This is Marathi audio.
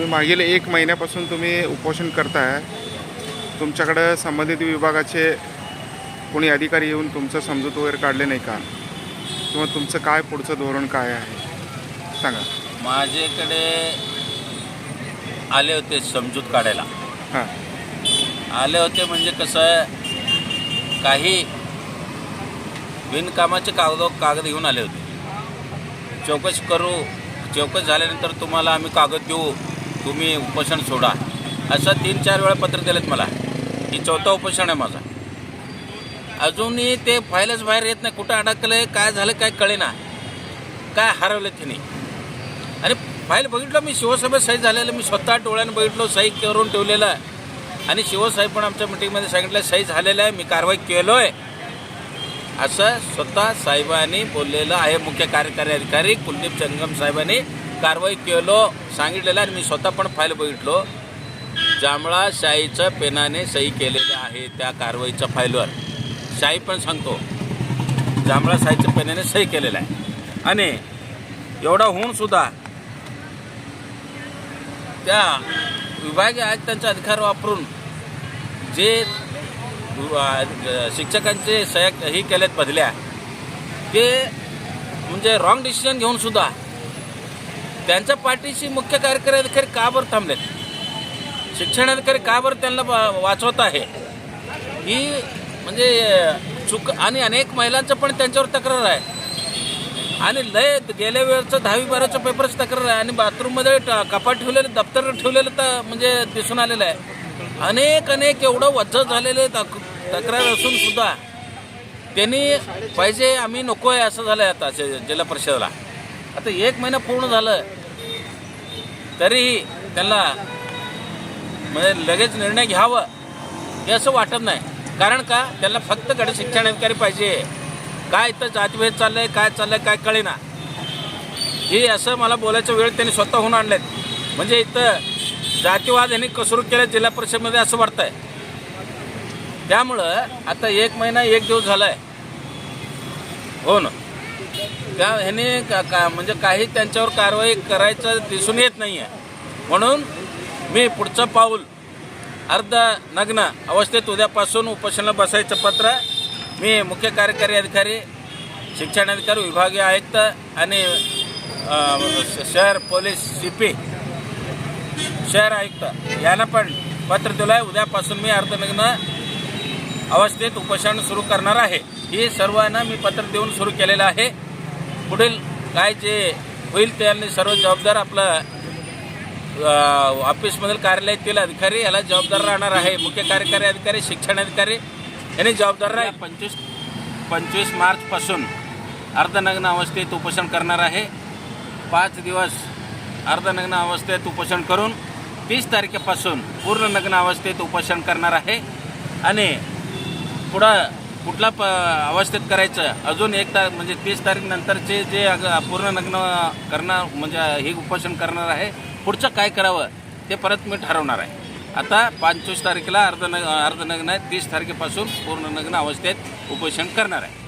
तुम्ही मागील 1 महिन्यापासून तुम्ही उपोषण करताय. तुमच्याकडे संबंधित विभागाचे कोणी अधिकारी येऊन तुमचं समजूत वगैरे काढले नाही का? किंवा तुमचं काय पुढचं धोरण काय आहे सांगा. माझ्याकडे आले होते समजूत काढायला. हां आले होते म्हणजे कसं आहे, काही बिनकामाचे कागद घेऊन आले होते. चौकशी करू, चौकशी झाल्यानंतर तुम्हाला आम्ही कागद देऊ, तुम्ही उपोषण सोडा, असं 3-4 वेळा पत्र दिलेत मला. ही 4थं उपोषण आहे माझं. अजूनही ते फाईलच बाहेर येत नाही. कुठं अडकलं आहे, काय झालं काय कळेना, काय हरवलं तिने. आणि फाईल बघितलं मी, शिवसाहेब सही झालेलं मी स्वतः डोळ्यानं बघितलो, सही करून ठेवलेलं आहे. आणि शिवसाहेब पण आमच्या मिटिंगमध्ये सांगितलं सही झालेलं आहे, मी कारवाई केलो आहे, असं स्वतः साहेबांनी बोललेलं आहे. मुख्य कार्यकारी अधिकारी कुलदीप चंगम साहेबांनी कारवाई केलो सांगितलेलं. आणि मी स्वतः पण फाईल बघितलो. जांभळा शाईचं पेनाने सही केलेलं आहे त्या कारवाईच्या फाईलवर. शाही पण सांगतो, जांभळा शाईच्या पेनाने सही केलेलं आहे. आणि एवढा होऊन सुद्धा त्या विभागीय आयुक्तांचा अधिकार वापरून जे शिक्षकांचे सह्या ही केल्यात बदल्या, ते म्हणजे रॉंग डिसिजन घेऊन सुद्धा त्यांच्या पाठीशी मुख्य कार्यकारी अधिकारी का बरं थांबलेत? शिक्षणाधिकारी का बरं त्यांना वाचवत आहे? ही म्हणजे चूक. आणि अनेक महिलांचं पण त्यांच्यावर तक्रार आहे. आणि लय गेल्या वेळचं 10वी-12वीचं पेपरचं तक्रार आहे. आणि बाथरूममध्ये कपाट ठेवलेलं, दप्तर ठेवलेलं तर म्हणजे दिसून आलेलं आहे. अनेक एवढं वज्ज झालेले तक्रार असून सुद्धा त्यांनी पाहिजे आम्ही नको आहे असं झालं आहे. आता जिल्हा परिषदेला आता 1 महिना पूर्ण झालं, तरीही त्यांना म्हणजे लगेच निर्णय घ्यावं हे असं वाटत नाही. कारण का, त्यांना फक्त गट शिक्षण अधिकारी पाहिजे. काय इथं जातीभेद चाललं आहे, काय चाललं आहे काय कळेना. हे असं मला बोलायचं वेळ त्यांनी स्वतःहून आणलेत. म्हणजे इथं जातीवाद यांनी कसरू केलं जिल्हा परिषदेमध्ये असं वाटतं आहे. त्यामुळं आता 1 महिना 1 दिवस झाला आहे. हो ना, त्या ह्याने म्हणजे काही त्यांच्यावर कारवाई करायचं दिसून येत नाही आहे. म्हणून मी पुढचं पाऊल अर्धनग्न अवस्थेत उद्यापासून उपोषणाला बसायचं पत्र मी मुख्य कार्यकारी अधिकारी, शिक्षणाधिकारी, विभागीय आयुक्त आणि शहर पोलीस CP, शहर आयुक्त यांना पण पत्र दिलं आहे. उद्यापासून मी अर्धनग्न अवस्थेत उपोषण सुरू करणार आहे. ही सर्वांना मी पत्र देऊन सुरू केलेलं आहे. पुढील काय जे होईल त्यांनी सर्व जबाबदार आपलं ऑफिसमधील कार्यालयातील अधिकारी याला जबाबदार राहणार आहे. मुख्य कार्यकारी अधिकारी, शिक्षणाधिकारी यांनी जबाबदार राहील. 25 मार्चपासून अर्धनग्न अवस्थेत उपोषण करणार आहे. 5 दिवस अर्धनग्न अवस्थेत उपोषण करून 30 तारखेपासून पूर्ण नग्न अवस्थेत उपोषण करणार आहे. आणि पुढं कुठला अवस्थेत करायचं अजून म्हणजे 30 तारखेनंतरचे जे पूर्ण नग्न करणार म्हणजे हे उपोषण करणार आहे, पुढचं काय करावं ते परत मी ठरवणार आहे. आता 25 तारखेला अर्धनग्न 30 तारखेपासून पूर्ण नग्न अवस्थेत उपोषण करणार आहे.